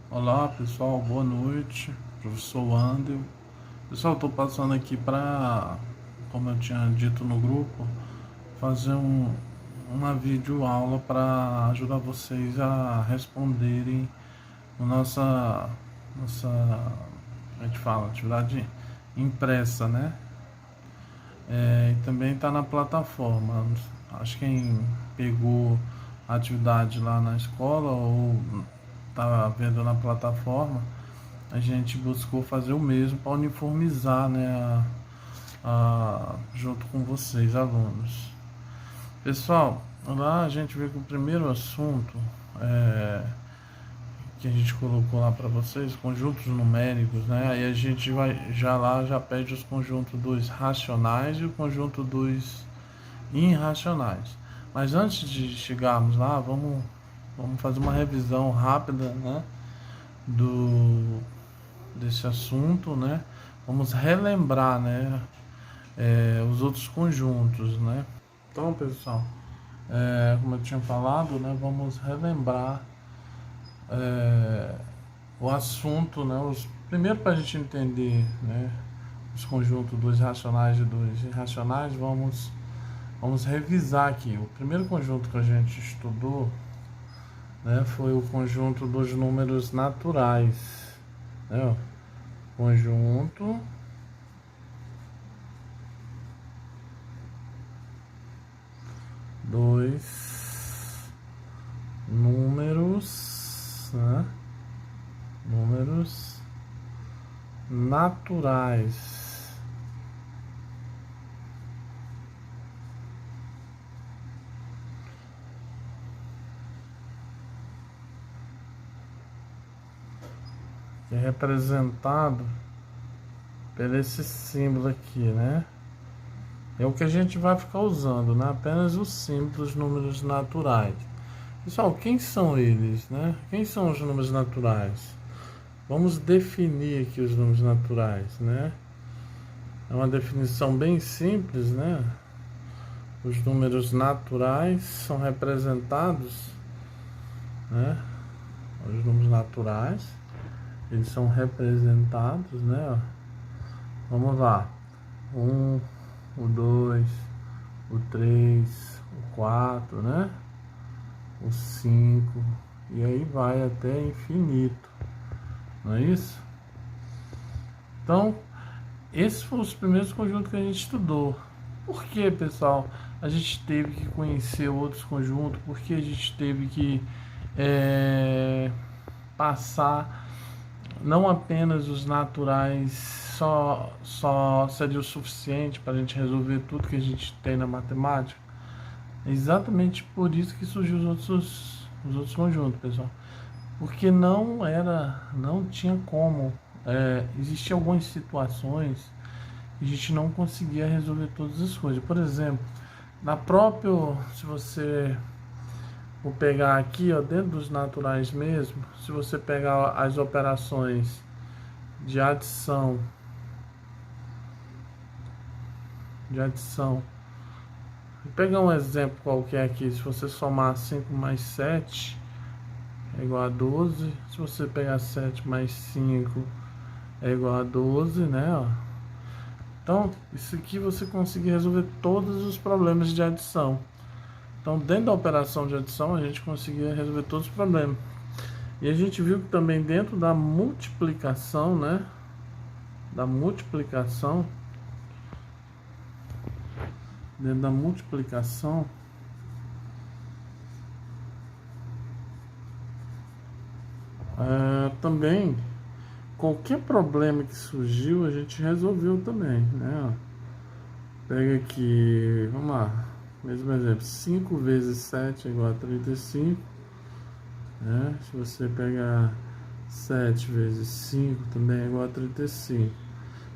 Olá pessoal, boa noite, professor Wandel. Pessoal, estou passando aqui para, como eu tinha dito no grupo, fazer uma videoaula para ajudar vocês a responderem a nossa, a gente fala, atividade impressa, né? E também está na plataforma. Acho que quem pegou a atividade lá na escola ou está vendo na plataforma, a gente buscou fazer o mesmo para uniformizar, né, junto com vocês, alunos. Pessoal, lá a gente vê que o primeiro assunto que a gente colocou lá para vocês, conjuntos numéricos, né? Aí a gente vai já pede os conjuntos dos racionais e o conjunto dos irracionais. Mas antes de chegarmos lá, vamos fazer uma revisão rápida, né, desse assunto, né? Vamos relembrar, né, os outros conjuntos, né? Então, pessoal, como eu tinha falado, né, vamos relembrar o assunto, né? Primeiro, para a gente entender, né, os conjuntos dos racionais e dos irracionais, vamos revisar aqui. O primeiro conjunto que a gente estudou, né, foi o conjunto dos números naturais, né? Conjunto dos números, né? Números naturais. Que é representado por esse símbolo aqui, né? É o que a gente vai ficar usando, né? Apenas os símbolos, números naturais. Pessoal, quem são eles, né? Quem são os números naturais? Vamos definir aqui os números naturais, né? É uma definição bem simples, né? Os números naturais são representados, né? Os números naturais, eles são representados, né? Vamos lá. O 2, o 3, o 4, né? O 5, e aí vai até infinito, não é isso? Então, esses foram os primeiros conjuntos que a gente estudou. Por que, pessoal, a gente teve que conhecer outros conjuntos? Por que a gente teve que passar não apenas os naturais, só seria o suficiente para a gente resolver tudo que a gente tem na matemática? É exatamente por isso que surgiu os outros conjuntos, pessoal. Porque não tinha como. Existiam algumas situações que a gente não conseguia resolver todas as coisas. Por exemplo, se você for pegar aqui, ó, dentro dos naturais mesmo, se você pegar as operações de adição, vou pegar um exemplo qualquer aqui. Se você somar 5 mais 7 é igual a 12. Se você pegar 7 mais 5 é igual a 12, né? Ó. Então, isso aqui você consegue resolver todos os problemas de adição. Então, dentro da operação de adição, a gente conseguia resolver todos os problemas. E a gente viu que também dentro da multiplicação, né? Dentro da multiplicação, também qualquer problema que surgiu a gente resolveu também, né? Pega aqui, vamos lá, mesmo exemplo, 5 vezes 7 é igual a 35, né? Se você pegar 7 vezes 5 também é igual a 35.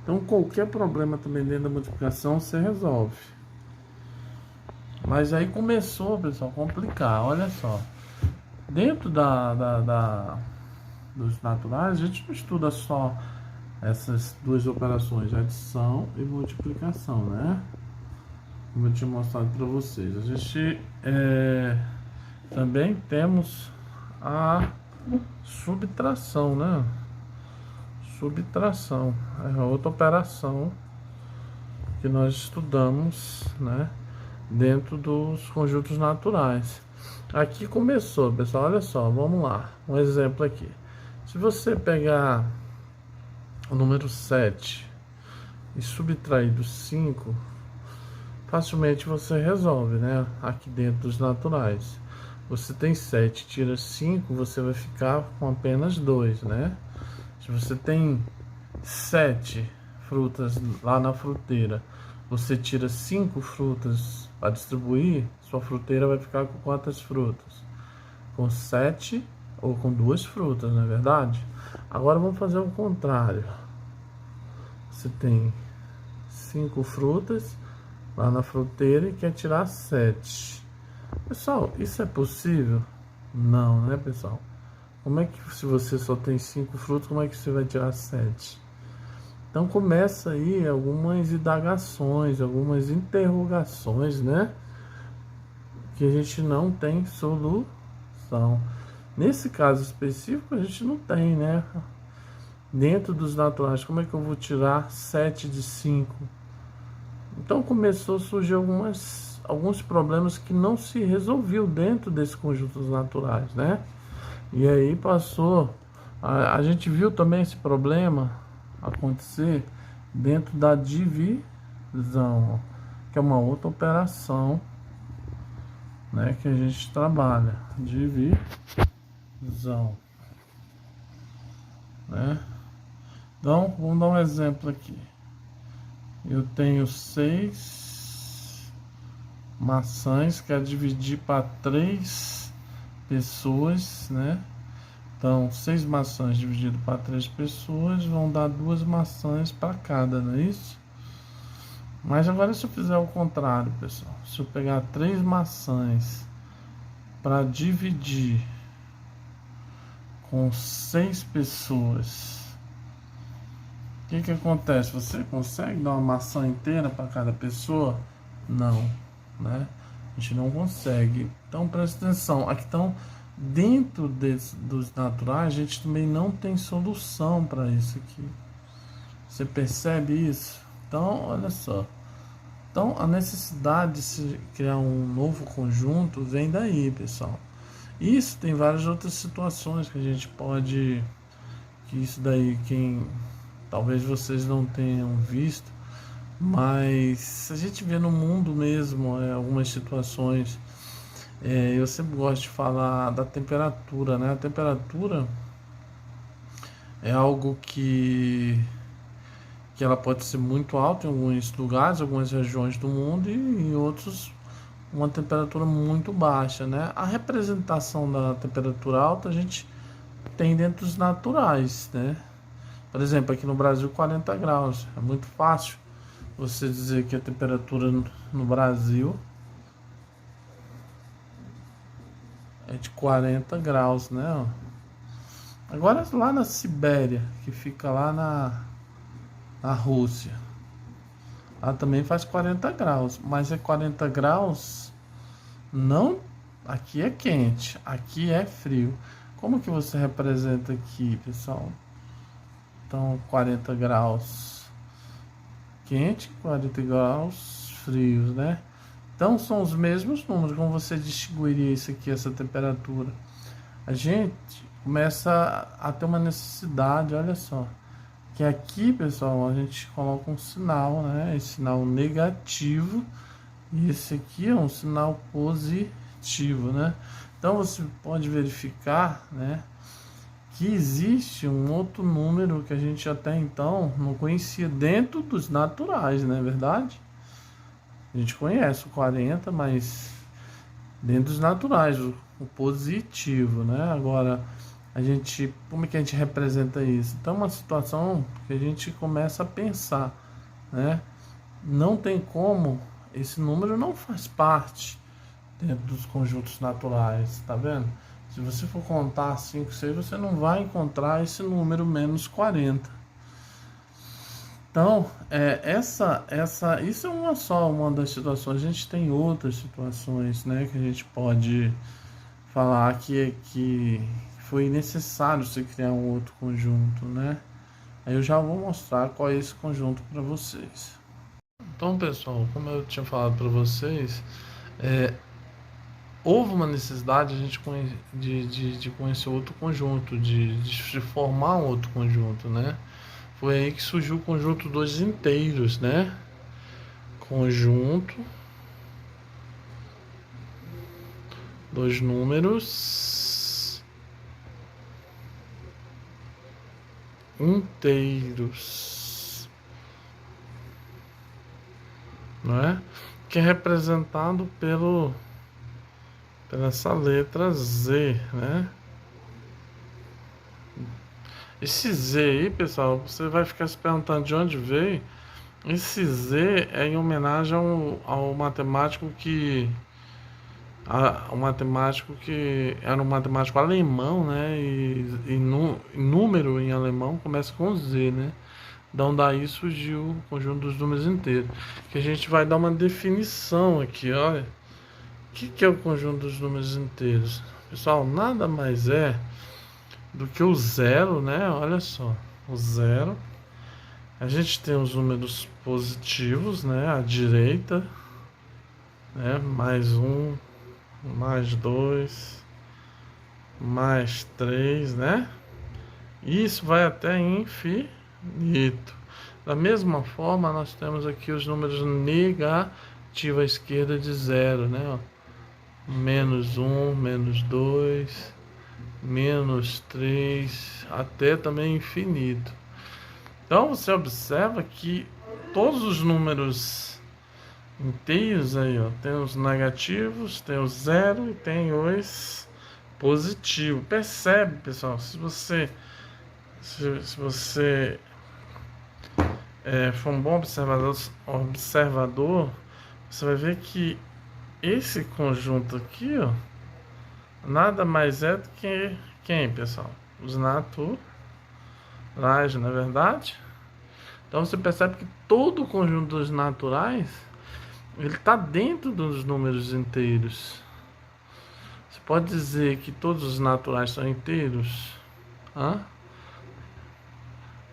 Então qualquer problema também dentro da multiplicação você resolve. Mas aí começou, pessoal, a complicar. Olha só, dentro dos naturais, a gente não estuda só essas duas operações, adição e multiplicação, né? Como eu tinha mostrado para vocês. A gente também temos subtração, né? Subtração é outra operação que nós estudamos, né, dentro dos conjuntos naturais. Aqui começou, pessoal, olha só, vamos lá, um exemplo aqui. Se você pegar o número 7 e subtrair do 5, facilmente você resolve, né? Aqui dentro dos naturais. Você tem 7, tira 5, você vai ficar com apenas 2, né? Se você tem 7 frutas lá na fruteira, você tira 5 frutas para distribuir, sua fruteira vai ficar com quantas frutas? Com 7 ou com 2 frutas, não é verdade? Agora vamos fazer o contrário. Você tem 5 frutas lá na fruteira e quer tirar 7. Pessoal, isso é possível? Não, né, pessoal? Como é que, se você só tem 5 frutas, como é que você vai tirar 7? Então começa aí algumas indagações, algumas interrogações, né? Que a gente não tem solução. Nesse caso específico, a gente não tem, né? Dentro dos naturais, como é que eu vou tirar 7 de 5? Então começou a surgir alguns problemas que não se resolviam dentro desses conjuntos naturais, né? E aí passou, a gente viu também esse problema acontecer dentro da divisão, que é uma outra operação, né, que a gente trabalha, divisão, né? Então, vamos dar um exemplo aqui. Eu tenho 6 maçãs, quero dividir para 3 pessoas, né? Então, 6 maçãs dividido para 3 pessoas vão dar 2 maçãs para cada, não é isso? Mas agora se eu fizer o contrário, pessoal. Se eu pegar 3 maçãs para dividir com 6 pessoas, o que acontece? Você consegue dar uma maçã inteira para cada pessoa? Não, né? A gente não consegue. Então presta atenção. Aqui estão dentro dos naturais, a gente também não tem solução para isso aqui. Você percebe isso? Então, olha só. Então, a necessidade de se criar um novo conjunto vem daí, pessoal. Isso tem várias outras situações que a gente pode... Que isso daí, talvez vocês não tenham visto, mas a gente vê no mundo mesmo algumas situações. Eu sempre gosto de falar da temperatura, né? A temperatura é algo que ela pode ser muito alta em alguns lugares, algumas regiões do mundo, e em outros uma temperatura muito baixa, né? A representação da temperatura alta a gente tem dentro dos naturais, né? Por exemplo, aqui no Brasil 40 graus. É muito fácil você dizer que a temperatura no Brasil é de 40 graus, né? Agora lá na Sibéria, que fica lá na Rússia, lá também faz 40 graus, mas é 40 graus, não, aqui é quente, aqui é frio. Como que você representa aqui, pessoal? Então, 40 graus quente, 40 graus frios, né? Então, são os mesmos números. Como você distinguiria isso aqui, essa temperatura? A gente começa a ter uma necessidade, olha só. Que aqui, pessoal, a gente coloca um sinal, né? Esse sinal negativo. E esse aqui é um sinal positivo, né? Então, você pode verificar, né, que existe um outro número que a gente até então não conhecia dentro dos naturais, não é verdade? A gente conhece o 40, mas dentro dos naturais, o positivo, né? Agora, como é que a gente representa isso? Então, é uma situação que a gente começa a pensar, né? Não tem como, esse número não faz parte dentro dos conjuntos naturais, tá vendo? Se você for contar 5, 6, você não vai encontrar esse número menos 40. Então, isso é uma das situações. A gente tem outras situações, né, que a gente pode falar que foi necessário você criar um outro conjunto, né? Aí eu já vou mostrar qual é esse conjunto para vocês. Então, pessoal, como eu tinha falado para vocês, houve uma necessidade de conhecer outro conjunto, de formar um outro conjunto, né? Foi aí que surgiu o conjunto dos inteiros, né? Conjunto dos números inteiros, não é? Que é representado pela essa letra Z, né? Esse Z aí, pessoal, você vai ficar se perguntando de onde veio. Esse Z é em homenagem ao matemático o matemático que era um matemático alemão, né? E número em alemão começa com Z, né? Então daí surgiu o conjunto dos números inteiros. Que a gente vai dar uma definição aqui, olha. O que é o conjunto dos números inteiros? Pessoal, nada mais é do que o zero, né? Olha só, o zero. A gente tem os números positivos, né? À direita, né? Mais um, mais dois, mais três, né? Isso vai até infinito. Da mesma forma, nós temos aqui os números negativos à esquerda de zero, né? Ó. Menos um, menos dois, menos três, até também infinito. Então você observa que todos os números inteiros aí, ó, tem os negativos, tem o zero e tem os positivos. Percebe, pessoal? Se você for um bom observador, você vai ver que esse conjunto aqui, ó, nada mais é do que quem, pessoal? Os naturais, não é verdade? Então você percebe que todo o conjunto dos naturais ele está dentro dos números inteiros. Você pode dizer que todos os naturais são inteiros? Hã?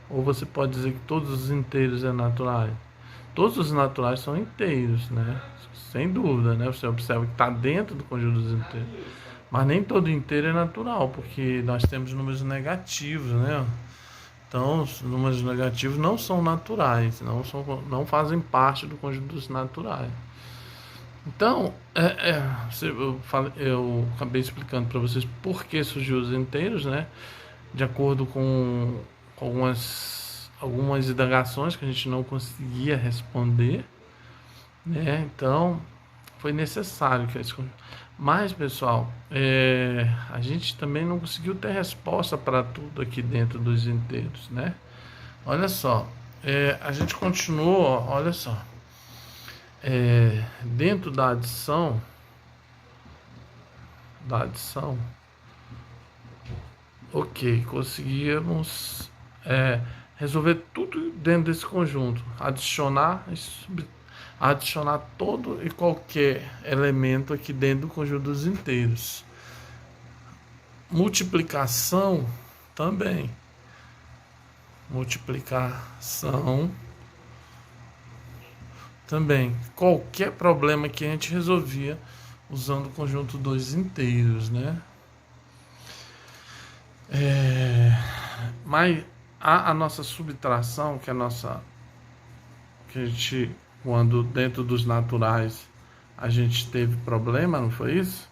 Ou você pode dizer que todos os inteiros é naturais? Todos os naturais são inteiros, né? Sem dúvida, né? Você observa que está dentro do conjunto dos inteiros. Mas nem todo inteiro é natural, porque nós temos números negativos, né? Então, os números negativos não são naturais, não fazem parte do conjunto dos naturais. Então, eu acabei explicando para vocês por que surgiu os inteiros, né? De acordo com algumas indagações que a gente não conseguia responder, né? Então, foi necessário que eles... Mas, pessoal, a gente também não conseguiu ter resposta para tudo aqui dentro dos inteiros, né? Olha só, a gente continuou, olha só, dentro da adição, ok, conseguimos resolver tudo dentro desse conjunto, adicionar todo e qualquer elemento aqui dentro do conjunto dos inteiros. Multiplicação também. Qualquer problema que a gente resolvia usando o conjunto dos inteiros, né? Mas a nossa subtração, que a gente, quando dentro dos naturais a gente teve problema, não foi isso?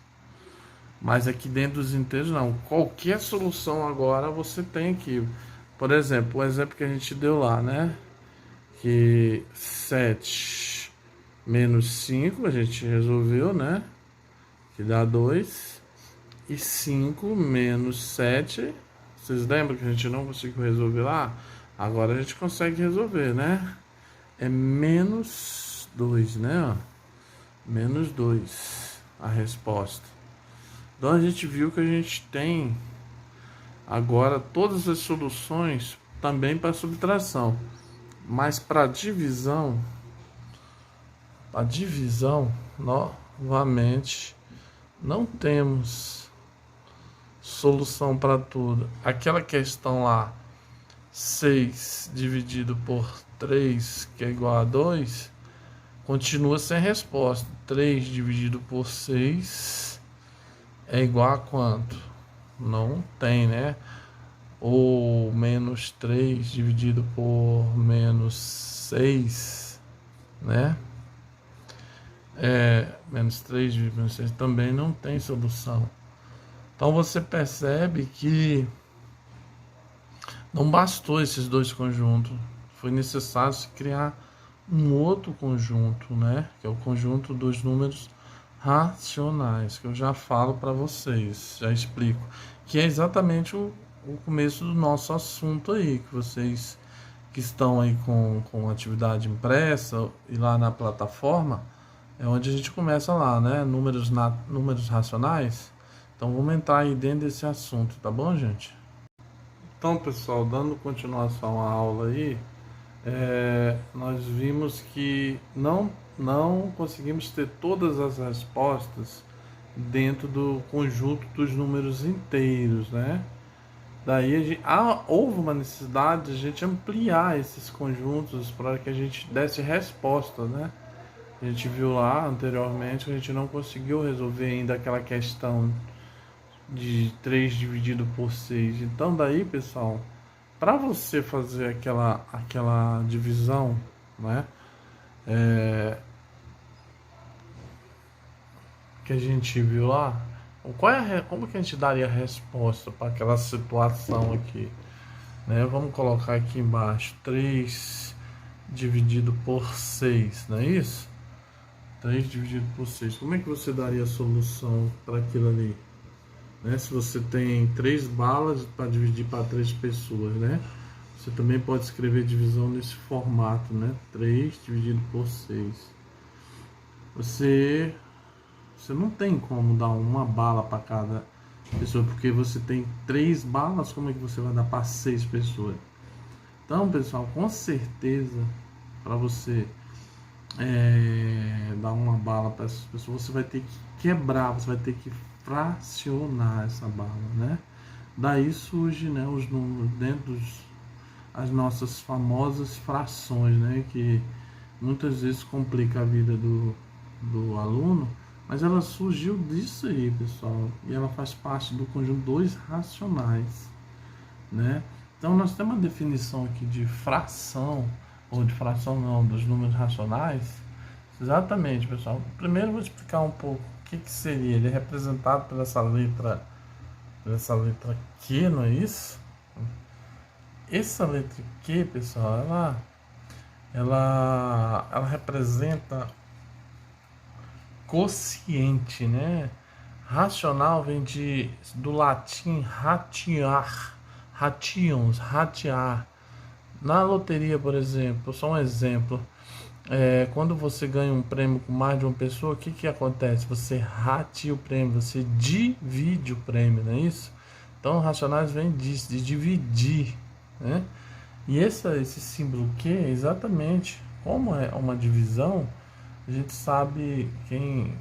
Mas aqui dentro dos inteiros não. Qualquer solução agora você tem aqui. Por exemplo, o exemplo que a gente deu lá, né? Que 7 menos 5 a gente resolveu, né? Que dá 2. E 5 menos 7, vocês lembram que a gente não conseguiu resolver lá? Agora a gente consegue resolver, né? É menos 2, né? Menos 2 a resposta. Então a gente viu que a gente tem agora todas as soluções também para subtração. Mas para divisão, novamente, não temos solução para tudo. Aquela questão lá, 6 dividido por 3, que é igual a 2, continua sem resposta. 3 dividido por 6 é igual a quanto? Não tem, né? Ou menos 3 dividido por menos 6, né? Menos 3 dividido por menos 6 também não tem solução. Então você percebe que não bastou esses dois conjuntos, foi necessário se criar um outro conjunto, né? Que é o conjunto dos números racionais, que eu já falo para vocês, já explico, que é exatamente o começo do nosso assunto aí, que vocês que estão aí com atividade impressa e lá na plataforma, é onde a gente começa lá, né? Números racionais. Então vamos entrar aí dentro desse assunto, tá bom, gente? Então, pessoal, dando continuação à aula aí, nós vimos que não conseguimos ter todas as respostas dentro do conjunto dos números inteiros, né? Daí houve uma necessidade de a gente ampliar esses conjuntos para que a gente desse resposta, né? A gente viu lá anteriormente que a gente não conseguiu resolver ainda aquela questão de 3 dividido por 6. Então daí, pessoal, para você fazer aquela divisão, né? Que a gente viu lá, como que a gente daria a resposta para aquela situação aqui, né? Vamos colocar aqui embaixo 3 dividido por 6, não é isso? 3 dividido por 6. Como é que você daria a solução para aquilo ali? Né? Se você tem 3 balas para dividir para 3 pessoas, né? Você também pode escrever divisão nesse formato, né? 3 dividido por 6. Você não tem como dar uma bala para cada pessoa, porque você tem 3 balas, como é que você vai dar para 6 pessoas? Então, pessoal, com certeza, para você dar uma bala para essas pessoas, você vai ter que quebrar, você vai ter que fracionar essa bala, né? Daí surge, né, os números dentro as nossas famosas frações, né, que muitas vezes complica a vida do aluno, mas ela surgiu disso aí, pessoal, e ela faz parte do conjunto dos racionais, né? Então nós temos uma definição aqui de fração, ou de fração não, dos números racionais. Exatamente, pessoal. Primeiro eu vou explicar um pouco o que seria. Ele é representado por essa letra Q, não é isso? Essa letra Q, pessoal, ela representa quociente, né? Racional vem do latim ratear. Na loteria, por exemplo, só um exemplo, quando você ganha um prêmio com mais de uma pessoa, o que acontece? Você rateia o prêmio, você divide o prêmio, não é isso? Então, racionais vem disso, de dividir, né? E esse símbolo Q é exatamente como é uma divisão. A gente sabe, quem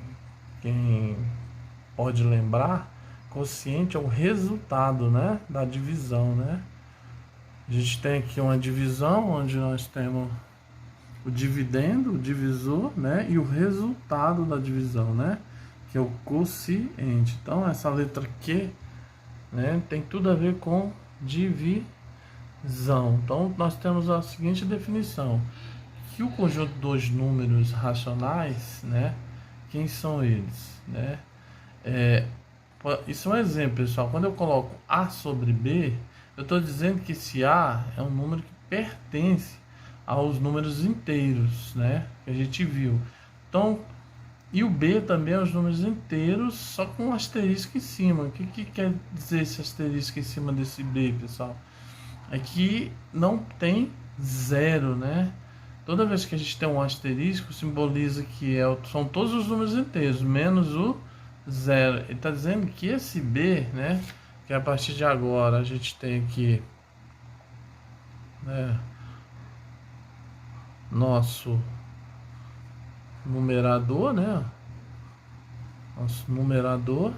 pode lembrar, quociente é o resultado, né, da divisão, né? A gente tem aqui uma divisão onde nós temos o dividendo, o divisor, né, e o resultado da divisão, né, que é o quociente. Então essa letra Q, né, tem tudo a ver com divisão. Então nós temos a seguinte definição: que o conjunto dos números racionais, né, quem são eles, né? Isso é um exemplo, pessoal. Quando eu coloco A sobre B, eu estou dizendo que esse A é um número que pertence aos números inteiros, né, que a gente viu. Então, e o B também é os números inteiros, só com um asterisco em cima. O que quer dizer esse asterisco em cima desse B, pessoal? É que não tem zero, né? Toda vez que a gente tem um asterisco, simboliza que são todos os números inteiros, menos o zero. Ele está dizendo que esse B, né, que a partir de agora a gente tem aqui, né, nosso numerador, né? Nosso numerador.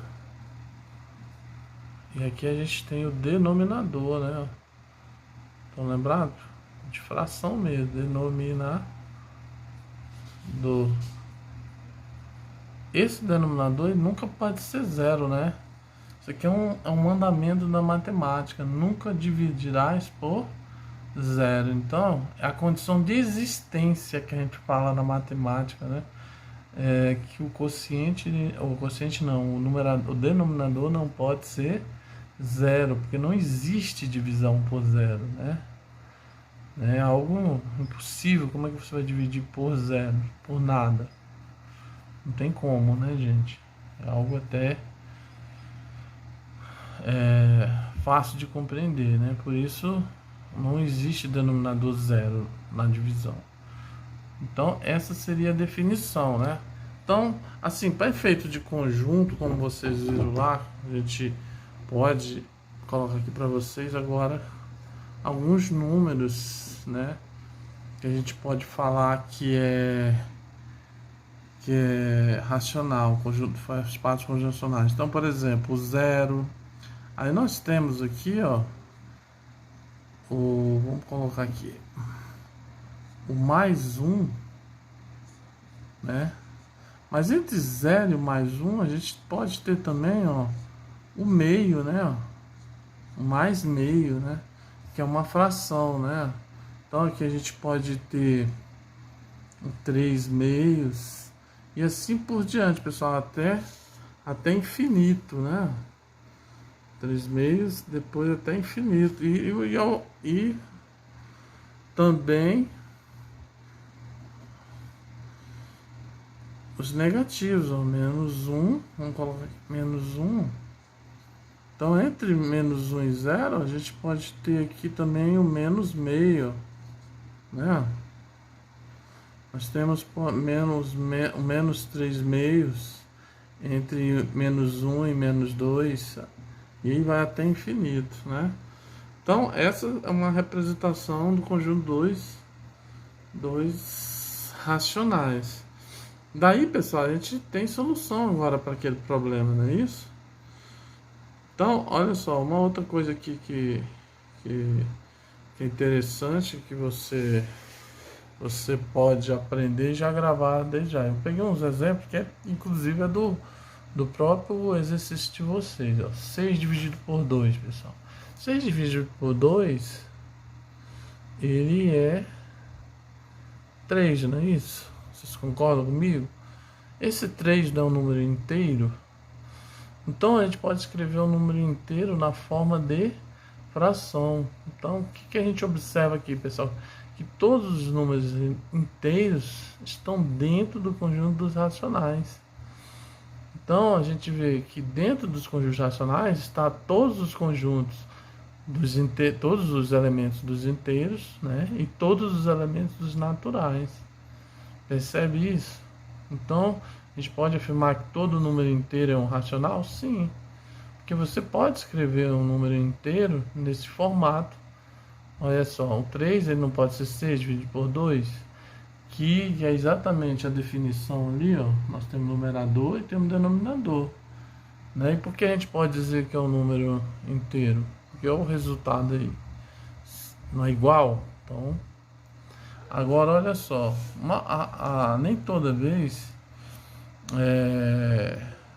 E aqui a gente tem o denominador, né? Estão lembrados? De fração mesmo, denominador. Esse denominador ele nunca pode ser zero, né? Isso aqui é um mandamento da matemática. Nunca dividirás por zero. Então, é a condição de existência que a gente fala na matemática, né? É que o quociente não, o denominador não pode ser zero, porque não existe divisão por zero, né? É algo impossível. Como é que você vai dividir por zero? Por nada. Não tem como, né, gente? É algo até fácil de compreender, né? Por isso não existe denominador zero na divisão. Então essa seria a definição, né? Então, assim, para efeito de conjunto, como vocês viram lá, a gente pode colocar aqui para vocês agora alguns números, né? Que a gente pode falar que é racional, conjunto faz partes conjuncionais. Então, por exemplo, o zero. Aí nós temos aqui, ó, vamos colocar aqui, o mais um, né? Mas entre 0 e mais 1, a gente pode ter também, ó, o meio, né? Ó, o mais meio, né? Que é uma fração, né? Então aqui a gente pode ter 3 meios e assim por diante, pessoal, até infinito, né? 3 meios, depois até infinito. E também os negativos, ó, menos 1, vamos colocar aqui, menos 1. Então, entre menos 1 e 0, a gente pode ter aqui também o menos meio, né? Nós temos menos 3 meios entre menos 1 e menos 2, e aí vai até infinito, né? Então, essa é uma representação do conjunto dois racionais. Daí, pessoal, a gente tem solução agora para aquele problema, não é isso? Então, olha só, uma outra coisa aqui que é interessante, que você pode aprender e já gravar desde já. Eu peguei uns exemplos que inclusive é do próprio exercício de vocês. Ó. 6 dividido por 2, pessoal. 6 dividido por 2, ele é 3, não é isso? Vocês concordam comigo? Esse 3 não é um número inteiro. Então a gente pode escrever o número inteiro na forma de fração. Então o que a gente observa aqui, pessoal? Que todos os números inteiros estão dentro do conjunto dos racionais. Então a gente vê que dentro dos conjuntos racionais está todos os conjuntos todos os elementos dos inteiros, né? E todos os elementos dos naturais. Percebe isso? Então a gente pode afirmar que todo número inteiro é um racional? Sim. Porque você pode escrever um número inteiro nesse formato. Olha só, o 3 ele não pode ser 6 dividido por 2, que é exatamente a definição ali, ó. Nós temos numerador e temos denominador, né? E por que a gente pode dizer que é um número inteiro? Porque é o resultado aí não é igual. Então, agora olha só, nem toda vez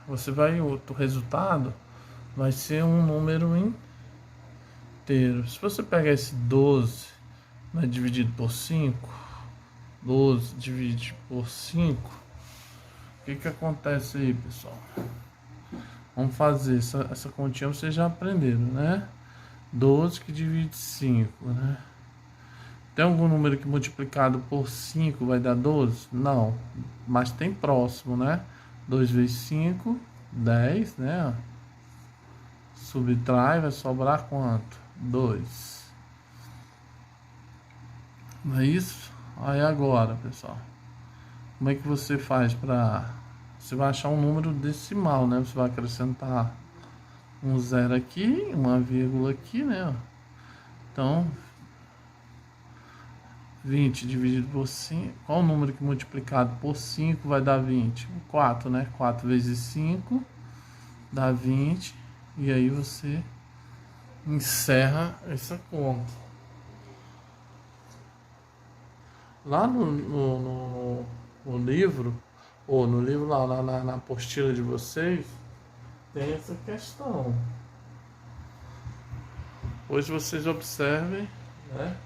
o resultado vai ser um número inteiro. Se você pegar esse 12, né, dividido por 5, 12 dividido por 5, o que acontece aí, pessoal? Vamos fazer essa continha, vocês já aprenderam, né? 12 que divide 5, né? Tem algum número que multiplicado por 5 vai dar 12? Não, mas tem próximo, né? 2 vezes 5, 10, né? Subtrai, vai sobrar quanto? 2. Não é isso? Aí agora, pessoal, como é que você faz para... Você vai achar um número decimal, né? Você vai acrescentar um zero aqui, uma vírgula aqui, né? Então, 20 dividido por 5. Qual o número que multiplicado por 5 vai dar 20? 4, né? 4 vezes 5 dá 20. E aí você encerra essa conta. Lá no livro, ou no livro lá na apostila de vocês, tem essa questão. Hoje vocês observem, né?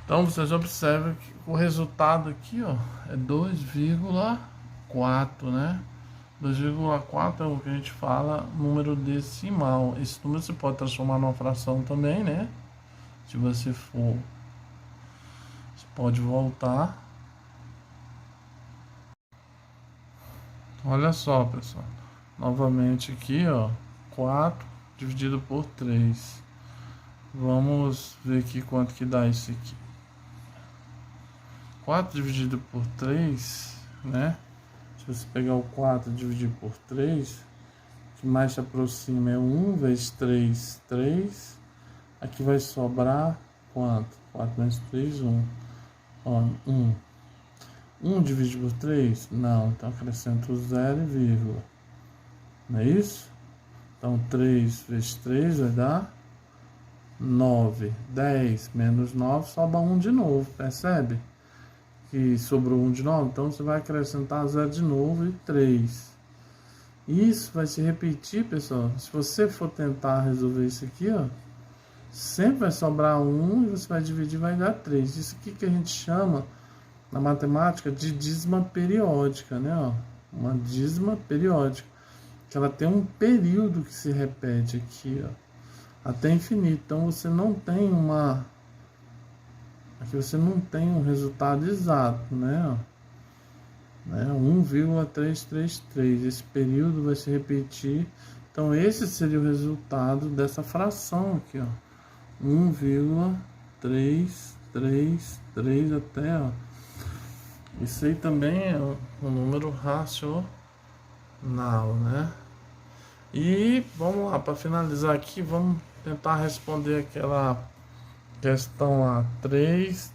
Então vocês observam que o resultado aqui, ó, é 2,4, né? 2,4 é o que a gente fala número decimal. Esse número você pode transformar numa fração também, né? Se você for, você pode voltar. Olha só, pessoal. Novamente aqui, ó, 4 dividido por 3. Vamos ver aqui quanto que dá isso aqui. 4 dividido por 3, né? Se você pegar o 4 e dividir por 3, o que mais se aproxima é 1 vezes 3, 3. Aqui vai sobrar quanto? 4 menos 3, 1. Ó, 1. 1 dividido por 3? Não, então acrescento 0 e vírgula. Não é isso? Então 3 vezes 3 vai dar 9. 10 menos 9 sobra 1 de novo, percebe? Que sobrou 1 de novo, então você vai acrescentar 0 de novo e 3. Isso vai se repetir, pessoal. Se você for tentar resolver isso aqui, ó, sempre vai sobrar 1 e você vai dividir, vai dar 3. Isso aqui que a gente chama na matemática de dízima periódica, né? Ó, uma dízima periódica, que ela tem um período que se repete aqui, ó, até infinito. Então você não tem aqui você não tem um resultado exato, né? 1,333. Esse período vai se repetir. Então esse seria o resultado dessa fração aqui, ó. 1,333 até, ó. Isso aí também é um número racional, né? E vamos lá, para finalizar aqui, vamos tentar responder aquela questão lá 3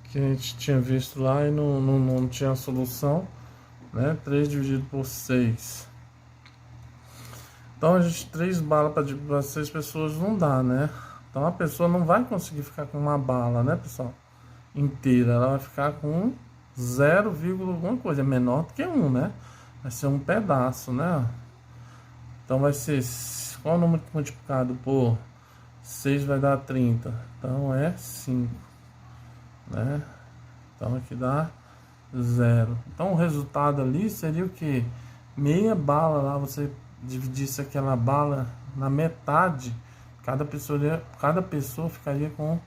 que a gente tinha visto lá e não tinha solução, né? 3 dividido por 6. Então a gente 3 balas para 6 pessoas não dá, né? Então a pessoa não vai conseguir ficar com uma bala, né, pessoal? Inteira, ela vai ficar com 0, alguma coisa, menor do que 1, né? Vai ser um pedaço, né? Então vai ser, qual o número multiplicado por 6 vai dar 30? Então é 5, né? Então aqui dá 0. Então o resultado ali seria o que? Meia bala lá, você dividisse aquela bala na metade, cada pessoa ficaria com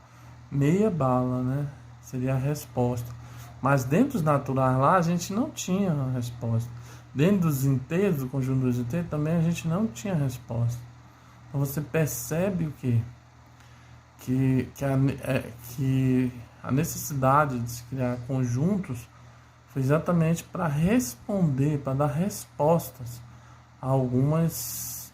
meia bala, né? Seria a resposta. Mas dentro dos naturais lá a gente não tinha a resposta. Dentro dos inteiros, do conjunto dos inteiros, também a gente não tinha resposta. Então você percebe o quê? Que a necessidade de se criar conjuntos foi exatamente para responder, para dar respostas a algumas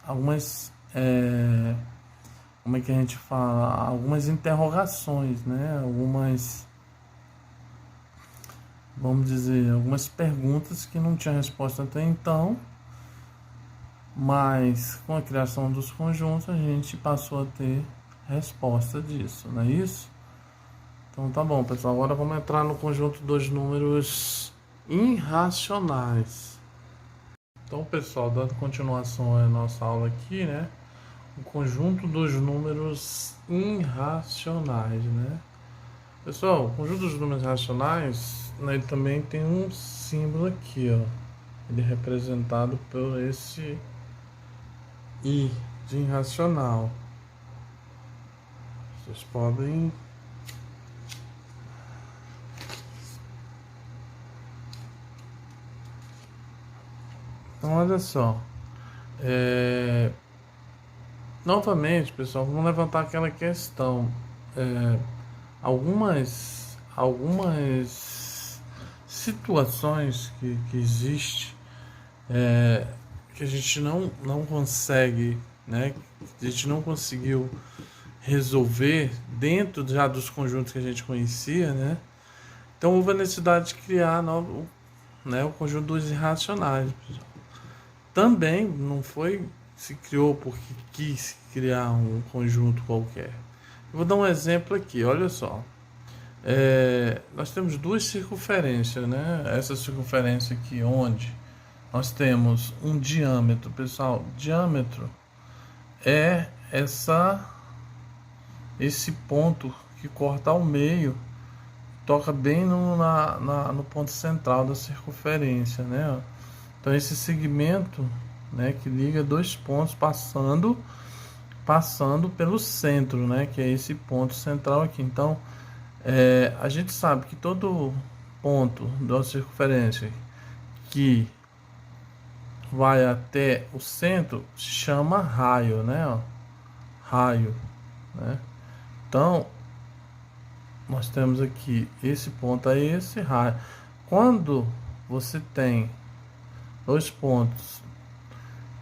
como é que a gente fala? Algumas interrogações, né? Vamos dizer, algumas perguntas que não tinha resposta até então, mas com a criação dos conjuntos a gente passou a ter resposta disso, não é isso? Então tá bom, pessoal, agora vamos entrar no conjunto dos números irracionais. Então, pessoal, dando continuação à nossa aula aqui, né? O conjunto dos números irracionais, né? Pessoal, o conjunto dos números racionais, né, ele também tem um símbolo aqui, ó. Ele é representado por esse I de irracional. Vocês podem então olha só, novamente, pessoal, vamos levantar aquela questão. Algumas situações que existe, que a gente não consegue, né? A gente não conseguiu resolver dentro já dos conjuntos que a gente conhecia, né? Então houve a necessidade de criar novo, né, o conjunto dos irracionais. Também não foi se criou porque quis criar um conjunto qualquer. Eu vou dar um exemplo aqui, olha só. Nós temos duas circunferências, né? Essa circunferência aqui, onde nós temos um diâmetro, pessoal. Diâmetro é esse ponto que corta ao meio, toca bem no ponto central da circunferência, né? Então esse segmento, né, que liga dois pontos passando pelo centro, né, que é esse ponto central aqui. Então a gente sabe que todo ponto da circunferência que vai até o centro se chama raio, né? Ó, raio, né? Então nós temos aqui esse ponto a esse raio. Quando você tem dois pontos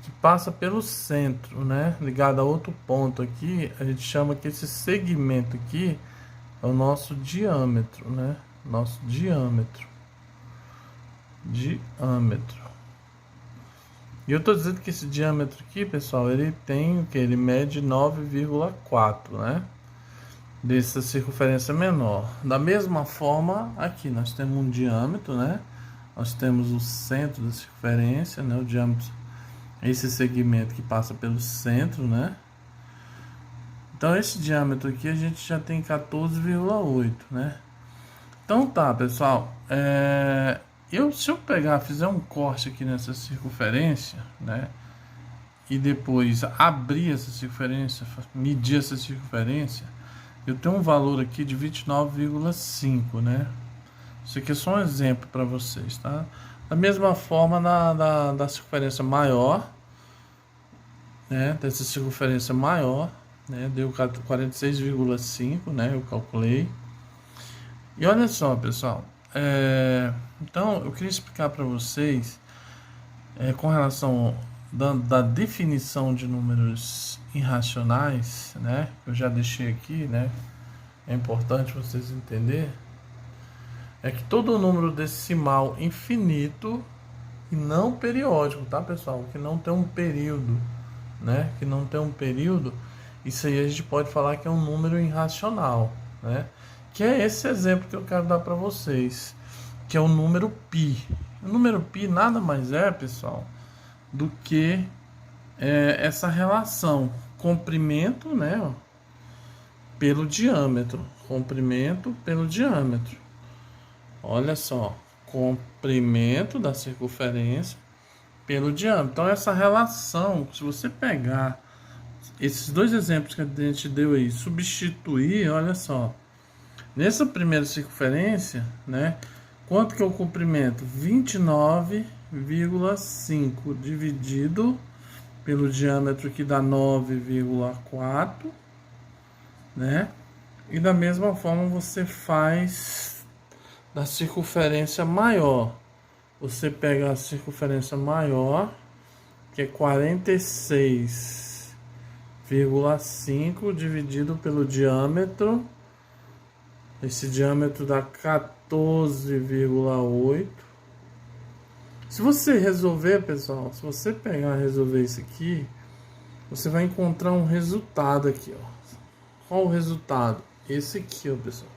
que passa pelo centro, né, ligado a outro ponto aqui, a gente chama que esse segmento aqui é o nosso diâmetro, né? Nosso diâmetro. E eu estou dizendo que esse diâmetro aqui, pessoal, ele tem o que? Ele mede 9,4, né? Dessa circunferência menor. Da mesma forma, aqui nós temos um diâmetro, né? Nós temos o centro da circunferência, né? O diâmetro, esse segmento que passa pelo centro, né? Então esse diâmetro aqui a gente já tem 14,8, né? Então tá, pessoal, se eu fizer um corte aqui nessa circunferência, né, e depois abrir essa circunferência, medir essa circunferência, eu tenho um valor aqui de 29,5, né? Isso aqui é só um exemplo para vocês, tá? Da mesma forma da circunferência maior, né, dessa circunferência maior, né, deu 46,5, né, eu calculei. E olha só, pessoal, então eu queria explicar para vocês com relação da definição de números irracionais, né? Eu já deixei aqui, né? É importante vocês entenderem. É que todo número decimal infinito e não periódico, tá, pessoal? Que não tem um período, né? Que não tem um período, isso aí a gente pode falar que é um número irracional, né? Que é esse exemplo que eu quero dar para vocês, que é o número π. O número π nada mais é, pessoal, do que essa relação comprimento, né, ó, pelo diâmetro. Comprimento pelo diâmetro. Olha só, comprimento da circunferência pelo diâmetro. Então essa relação, se você pegar esses dois exemplos que a gente deu aí, substituir, olha só, nessa primeira circunferência, né, quanto que é o comprimento? 29,5 dividido pelo diâmetro, que dá 9,4, né? E da mesma forma você faz da circunferência maior. Você pega a circunferência maior, que é 46,5 dividido pelo diâmetro. Esse diâmetro dá 14,8. Se você resolver, pessoal, se você pegar e resolver isso aqui, você vai encontrar um resultado aqui, ó. Qual o resultado? Esse aqui, ó, pessoal.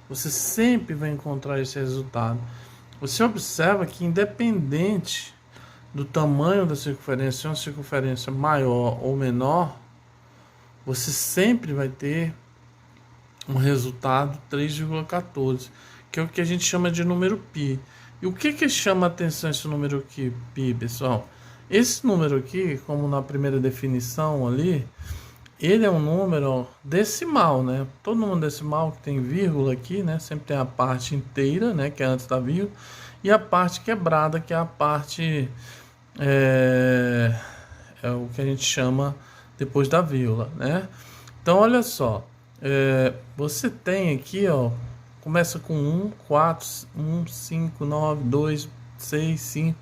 Você sempre vai encontrar esse resultado. Você observa que, independente do tamanho da circunferência, se é uma circunferência maior ou menor, você sempre vai ter um resultado 3,14, que é o que a gente chama de número π. E o que chama a atenção esse número aqui, π, pessoal? Esse número aqui, como na primeira definição ali, ele é um número decimal, né? Todo número decimal que tem vírgula aqui, né? Sempre tem a parte inteira, né? Que é antes da vírgula, e a parte quebrada, que é a parte é o que a gente chama depois da vírgula, né? Então olha só, você tem aqui, ó, começa com 1, 4, 1, 5, 9, 2, 6, 5.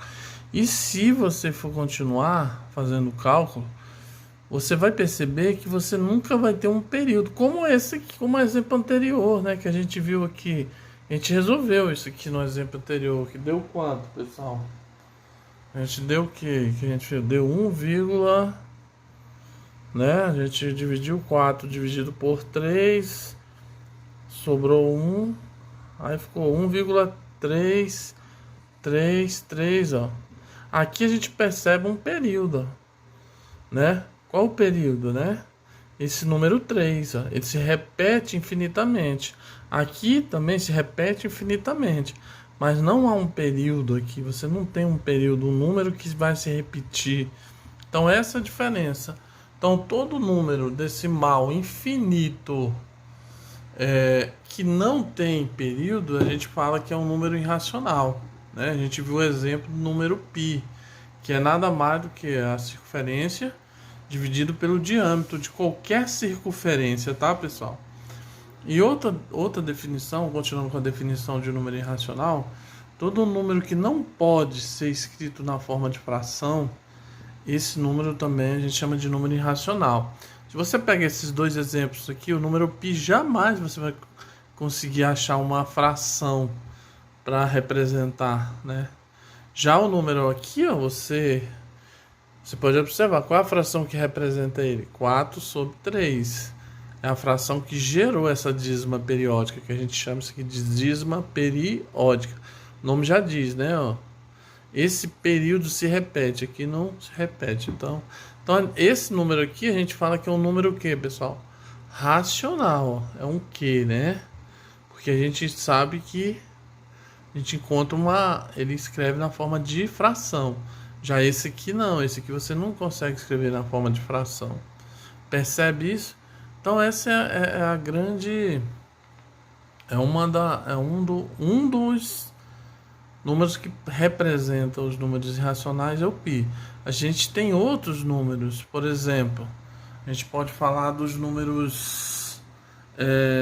E se você for continuar fazendo o cálculo, você vai perceber que você nunca vai ter um período como esse aqui, como o exemplo anterior, né, que a gente viu aqui. A gente resolveu isso aqui no exemplo anterior, que deu quanto, pessoal? A gente deu o quê? Que a gente fez? Deu 1, né? A gente dividiu 4 dividido por 3, sobrou 1, aí ficou 1,333, ó. Aqui a gente percebe um período, né? Qual o período, né? Esse número 3, ó, ele se repete infinitamente. Aqui também se repete infinitamente, mas não há um período aqui. Você não tem um período, um número que vai se repetir. Então essa é a diferença. Então todo número decimal infinito que não tem período, a gente fala que é um número irracional, né? A gente viu o exemplo do número π, que é nada mais do que a circunferência dividido pelo diâmetro de qualquer circunferência, tá, pessoal? E outra definição, continuando com a definição de número irracional, todo número que não pode ser escrito na forma de fração, esse número também a gente chama de número irracional. Se você pega esses dois exemplos aqui, o número π jamais você vai conseguir achar uma fração para representar, né? Já o número aqui, ó, você pode observar qual é a fração que representa ele. 4 sobre 3. É a fração que gerou essa dízima periódica, que a gente chama isso aqui de dízima periódica. O nome já diz, né? Ó, esse período se repete, aqui não se repete. Então esse número aqui a gente fala que é um número o quê, pessoal? Racional. Ó. É um quê, né? Porque a gente sabe que a gente encontra ele escreve na forma de fração. Já esse aqui não, esse aqui você não consegue escrever na forma de fração. Percebe isso? Então essa é a grande, um dos números que representam os números irracionais é o π. A gente tem outros números, por exemplo, a gente pode falar dos números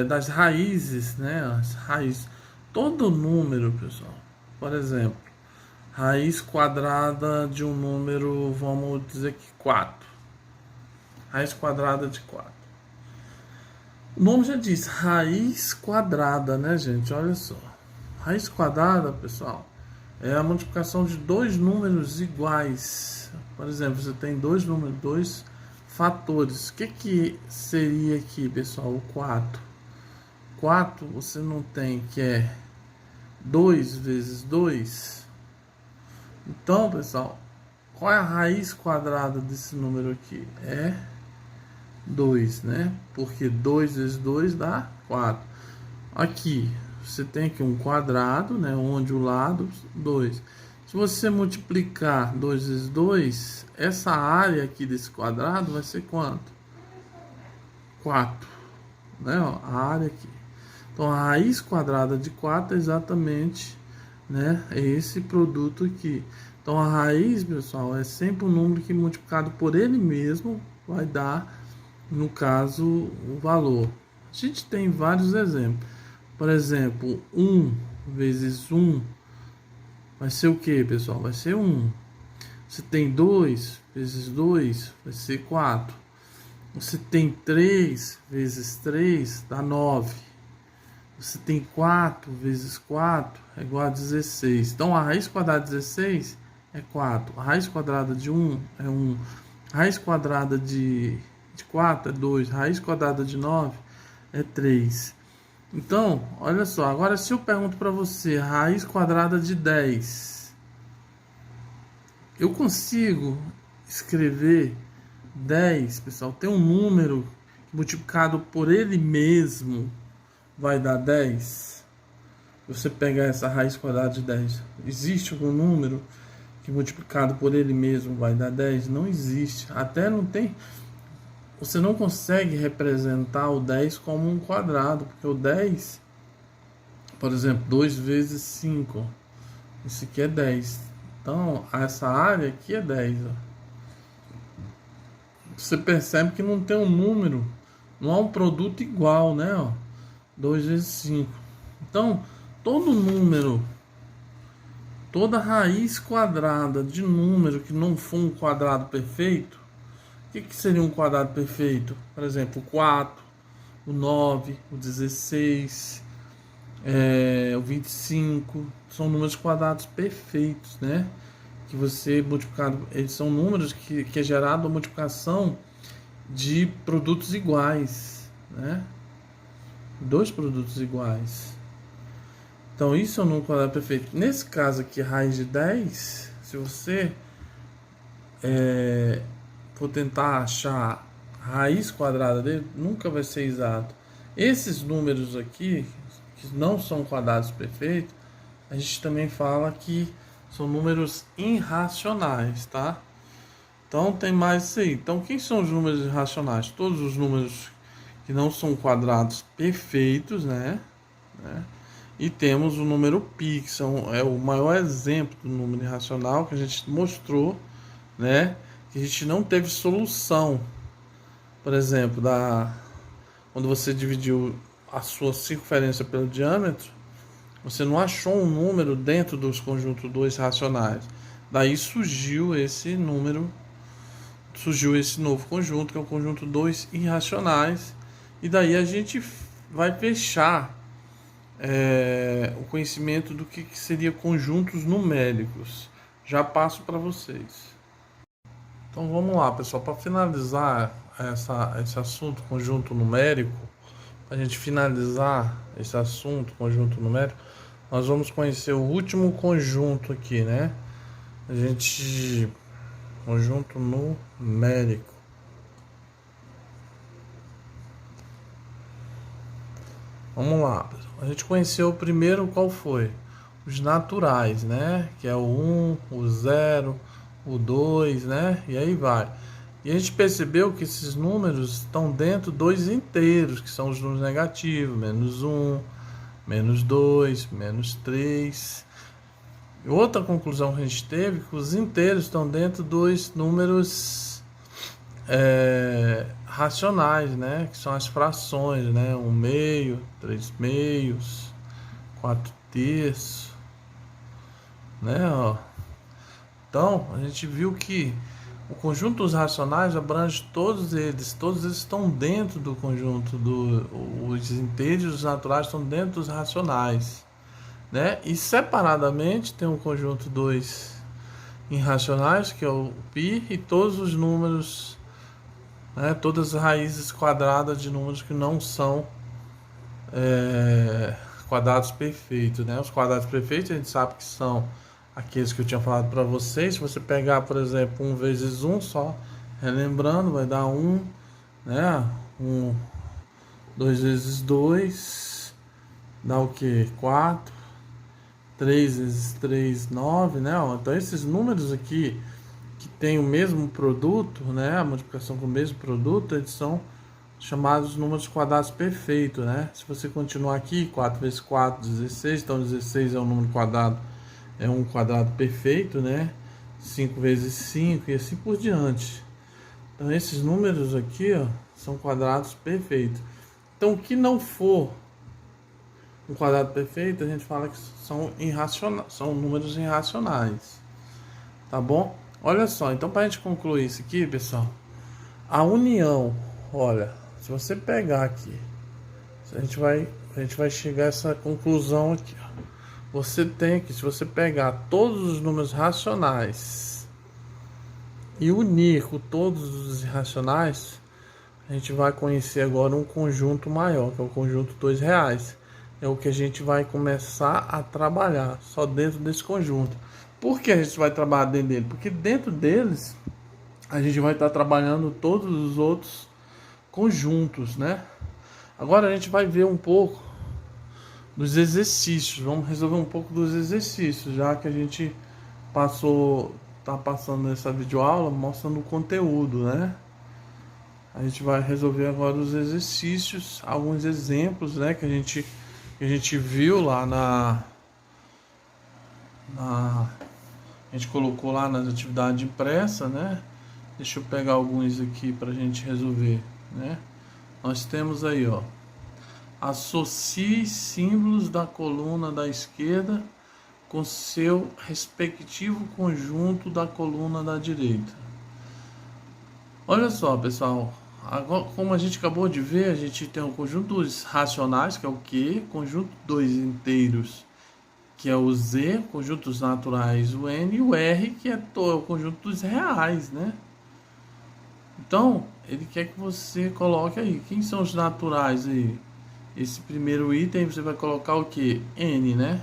das raízes, né? As raízes. Todo número, pessoal, por exemplo, raiz quadrada de um número, vamos dizer que 4. Raiz quadrada de 4. O nome já diz raiz quadrada, né, gente? Olha só. Raiz quadrada, pessoal, é a multiplicação de dois números iguais. Por exemplo, você tem dois números, dois fatores. O que seria aqui, pessoal? O 4. 4 você não tem, que é 2 vezes 2. Então, pessoal, qual é a raiz quadrada desse número aqui? É 2, né? Porque 2 vezes 2 dá 4. Aqui, você tem aqui um quadrado, né? Onde o lado, 2. Se você multiplicar 2 vezes 2, essa área aqui desse quadrado vai ser quanto? 4. Né? Ó, a área aqui. Então, a raiz quadrada de 4 é exatamente, né, esse produto aqui. Então, a raiz, pessoal, é sempre um número que multiplicado por ele mesmo vai dar, no caso, o valor. A gente tem vários exemplos. Por exemplo, 1 vezes 1 vai ser o que, pessoal? Vai ser 1. Você tem 2 vezes 2 vai ser 4. Você tem 3 vezes 3 dá 9. Você tem 4 vezes 4 é igual a 16. Então, a raiz quadrada de 16 é 4. A raiz quadrada de 1 é 1. A raiz quadrada de 4 é 2. A raiz quadrada de 9 é 3. Então, olha só. Agora, se eu pergunto para você a raiz quadrada de 10, eu consigo escrever 10, pessoal. Tem um número multiplicado por ele mesmo vai dar 10. Você pegar essa raiz quadrada de 10, existe algum número que multiplicado por ele mesmo vai dar 10? Não existe. Até não tem. Você não consegue representar o 10 como um quadrado, porque o 10, por exemplo, 2 vezes 5, isso aqui é 10. Então, essa área aqui é 10. Ó. Você percebe que não tem um número, não há um produto igual, né? Ó. 2 vezes 5. Então, todo número, toda raiz quadrada de número que não for um quadrado perfeito, que seria um quadrado perfeito? Por exemplo, o 4, o 9, o 16, o 25, são números quadrados perfeitos, né? Que você multiplicado, eles são números que é gerado a multiplicação de produtos iguais, né? Dois produtos iguais. Então isso é um número quadrado perfeito. Nesse caso aqui, raiz de 10, se você for tentar achar a raiz quadrada dele, nunca vai ser exato. Esses números aqui, que não são quadrados perfeitos, a gente também fala que são números irracionais, tá? Então tem mais isso aí. Então quem são os números irracionais? Todos os números que não são quadrados perfeitos, né? E temos o número π, que é o maior exemplo do número irracional que a gente mostrou, né? Que a gente não teve solução. Por exemplo, quando você dividiu a sua circunferência pelo diâmetro, você não achou um número dentro dos conjuntos 2 racionais. Daí surgiu esse número, surgiu esse novo conjunto, que é o conjunto 2 irracionais. E daí a gente vai fechar o conhecimento do que seria conjuntos numéricos. Já passo para vocês. Então vamos lá, pessoal, para finalizar esse assunto conjunto numérico, para a gente finalizar esse assunto conjunto numérico, nós vamos conhecer o último conjunto aqui, né? Conjunto numérico. Vamos lá, a gente conheceu o primeiro, qual foi? Os naturais, né? Que é o 1, o 0, o 2, né? E aí vai. E a gente percebeu que esses números estão dentro dos inteiros, que são os números negativos, menos 1, menos 2, menos 3. E outra conclusão que a gente teve, que os inteiros estão dentro dos números racionais, né? Que são as frações, né? 1 meio, 3 meios, 4 terços, né? Então, a gente viu que o conjunto dos racionais abrange todos eles estão dentro do conjunto os inteiros e os naturais estão dentro dos racionais, né? E separadamente tem o conjunto 2 irracionais, que é o π, e todos os números, né? Todas as raízes quadradas de números que não são quadrados perfeitos, né? Os quadrados perfeitos a gente sabe que são aqueles que eu tinha falado para vocês. Se você pegar, por exemplo, 1 vezes 1, só relembrando, vai dar 1, né? 2 vezes 2 dá o que? 4. 3 vezes 3, 9, né? Então esses números aqui que tem o mesmo produto, né? A multiplicação com o mesmo produto, eles são chamados números quadrados perfeitos, né? Se você continuar aqui, 4 vezes 4, 16, então 16 é um número quadrado, é um quadrado perfeito, né? 5 vezes 5 e assim por diante. Então esses números aqui, ó, são quadrados perfeitos. Então o que não for um quadrado perfeito, a gente fala que são irracionais, são números irracionais. Tá bom? Olha só, então para a gente concluir isso aqui, pessoal, a união, olha, se você pegar aqui, a gente vai chegar a essa conclusão aqui, ó. Você tem que, se você pegar todos os números racionais e unir com todos os irracionais, a gente vai conhecer agora um conjunto maior, que é o conjunto 2 reais. É o que a gente vai começar a trabalhar só dentro desse conjunto. Por que a gente vai trabalhar dentro dele? Porque dentro deles a gente vai estar trabalhando todos os outros conjuntos, né? Agora a gente vai ver um pouco dos exercícios. Vamos resolver um pouco dos exercícios, já que a gente tá passando nessa videoaula mostrando o conteúdo, né? A gente vai resolver agora os exercícios, alguns exemplos, né, que a gente viu lá a gente colocou lá nas atividades impressas, né? Deixa eu pegar alguns aqui para a gente resolver, né? Nós temos aí, ó, associe símbolos da coluna da esquerda com seu respectivo conjunto da coluna da direita. Olha só, pessoal, agora, como a gente acabou de ver, a gente tem o conjunto dos racionais, que é o Q, conjunto dos inteiros, que é o Z, conjuntos naturais, o N, e o R, que é o conjunto dos reais, né? Então, ele quer que você coloque aí, quem são os naturais aí? Esse primeiro item você vai colocar o que? N, né?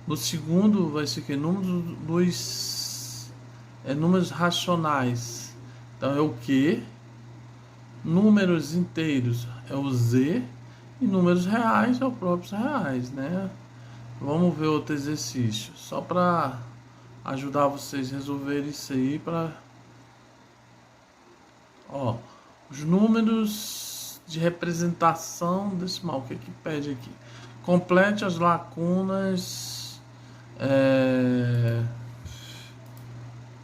No segundo vai ser o que? Números racionais. Então é o Q. Números inteiros é o Z. E números reais é o próprio reais, né? Vamos ver outro exercício. Só para ajudar vocês a resolver isso aí. Ó, os números de representação decimal. O que é que pede aqui? Complete as lacunas.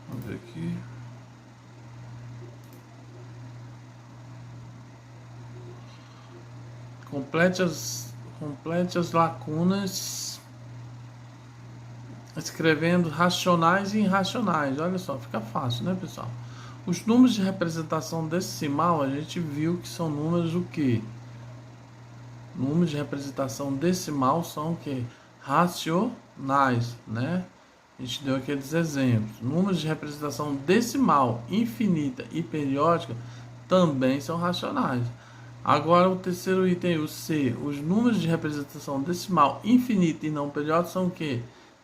Vamos ver aqui. Complete as lacunas escrevendo racionais e irracionais. Olha só, fica fácil, né, pessoal? Os números de representação decimal, a gente viu que são números o quê? Números de representação decimal são o quê? Racionais, né? A gente deu aqueles exemplos. Números de representação decimal, infinita e periódica também são racionais. Agora o terceiro item, o C. Os números de representação decimal, infinita e não periódica são o quê?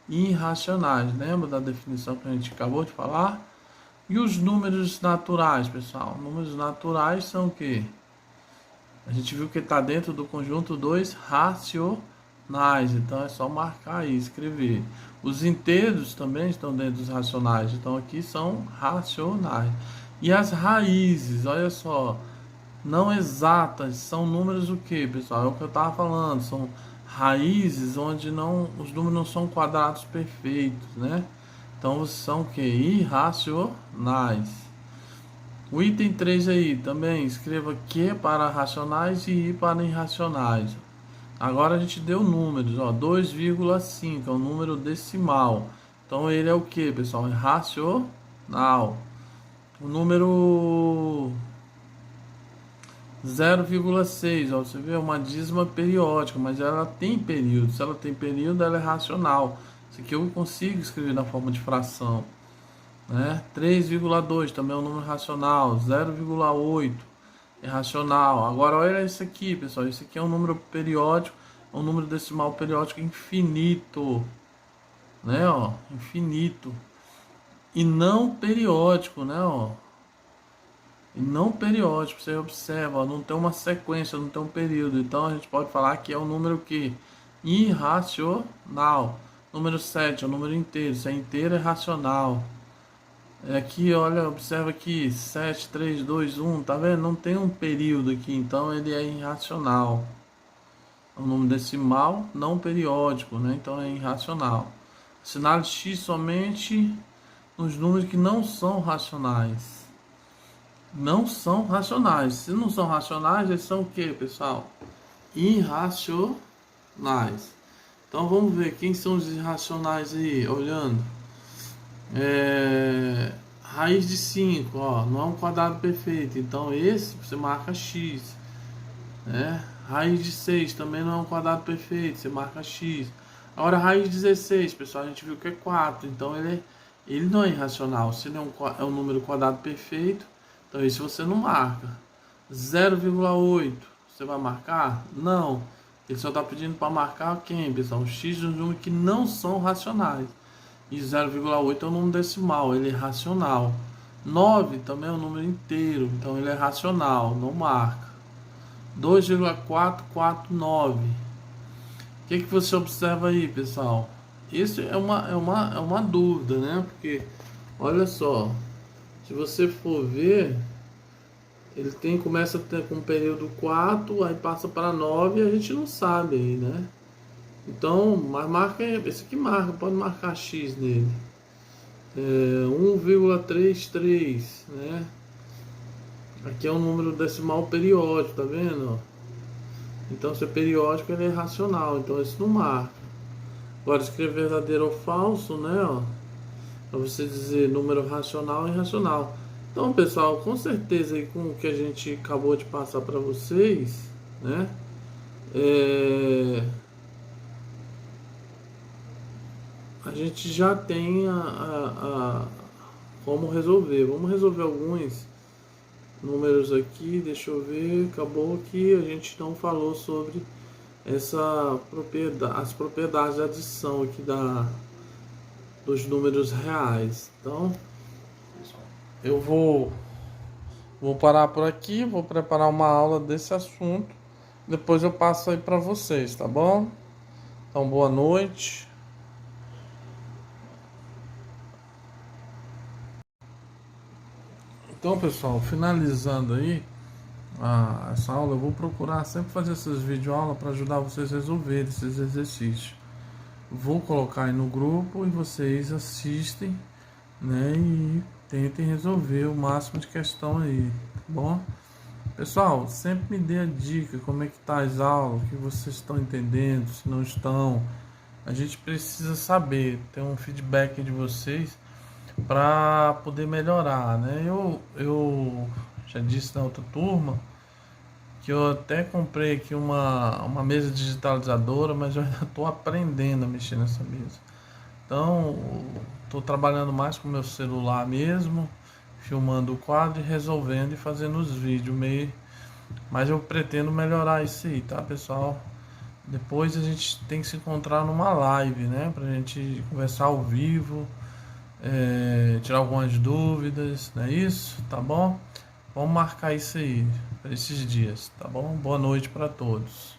Irracionais. Lembra da definição que a gente acabou de falar? E os números naturais, pessoal? Números naturais são o quê? A gente viu que está dentro do conjunto dos racionais. Então é só marcar aí, escrever. Os inteiros também estão dentro dos racionais. Então aqui são racionais. E as raízes, olha só. Não exatas são números o que, pessoal? É o que eu estava falando. São raízes onde os números não são quadrados perfeitos, né? Então são o que? Irracionais. O item 3 aí também, escreva Q para racionais e I para irracionais. Agora a gente deu números, ó, 2,5 é um número decimal. Então ele é o que, pessoal? É racional. O número 0,6, ó, você vê, é uma dízima periódica, mas ela tem período. Se ela tem período, ela é racional. Isso aqui eu consigo escrever na forma de fração, né? 3,2 também é um número racional. 0,8 é racional. Agora olha isso aqui, pessoal. Isso aqui é um número periódico, é um número decimal periódico infinito, né? Ó, infinito e não periódico, né? Ó, e não periódico. Você observa, ó, não tem uma sequência, não tem um período. Então a gente pode falar que é um número que irracional. Número 7 é um número inteiro. Se é inteiro, é racional. Aqui, olha, observa aqui, 7, 3, 2, 1, tá vendo? Não tem um período aqui, então ele é irracional. É um número decimal não periódico, né? Então é irracional. Assinale X somente nos números que não são racionais. Não são racionais. Se não são racionais, eles são o que, pessoal? Irracionais. Então vamos ver quem são os irracionais aí, olhando. Raiz de 5, ó, não é um quadrado perfeito, então esse você marca X, né? Raiz de 6 também não é um quadrado perfeito, você marca X. Agora raiz de 16, pessoal, a gente viu que é 4, então ele não é irracional. Se ele é um número quadrado perfeito, então esse você não marca. 0,8, você vai marcar? Não, ele só está pedindo para marcar quem, pessoal? O X dos números que não são racionais. E 0,8 é um número decimal, ele é racional. 9 também é um número inteiro, então ele é racional, não marca. 2,449. O que você observa aí, pessoal? Isso é uma dúvida, né? Porque, olha só, se você for ver, ele começa com o período 4, aí passa para 9 e a gente não sabe aí, né? Então, mas marca, esse aqui marca, pode marcar X nele. 1,33, né? Aqui é um número decimal periódico, tá vendo? Então, se é periódico, ele é racional, então esse não marca. Agora, escrever verdadeiro ou falso, né? Ó, para você dizer número racional e irracional. Então, pessoal, com certeza aí com o que a gente acabou de passar para vocês, né? É, a gente já tem como resolver. Vamos resolver alguns números aqui. Deixa eu ver. Acabou que a gente não falou sobre essa propriedade, as propriedades de adição aqui dos números reais. Então, eu vou parar por aqui, vou preparar uma aula desse assunto. Depois eu passo aí para vocês, tá bom? Então, boa noite. Então, pessoal, finalizando aí essa aula, eu vou procurar sempre fazer essas videoaulas para ajudar vocês a resolver esses exercícios. Vou colocar aí no grupo e vocês assistem, né? E tentem resolver o máximo de questão aí, tá bom? Pessoal, sempre me dê a dica, como é que tá as aulas, o que vocês estão entendendo, se não estão. A gente precisa saber, ter um feedback de vocês para poder melhorar, né? Eu já disse na outra turma que eu até comprei aqui uma mesa digitalizadora, mas eu ainda estou aprendendo a mexer nessa mesa. Então, estou trabalhando mais com o meu celular mesmo, filmando o quadro e resolvendo e fazendo os vídeos meio. Mas eu pretendo melhorar isso aí, tá, pessoal? Depois a gente tem que se encontrar numa live, né? Pra gente conversar ao vivo, tirar algumas dúvidas, não é isso? Tá bom? Vamos marcar isso aí, para esses dias, tá bom? Boa noite para todos.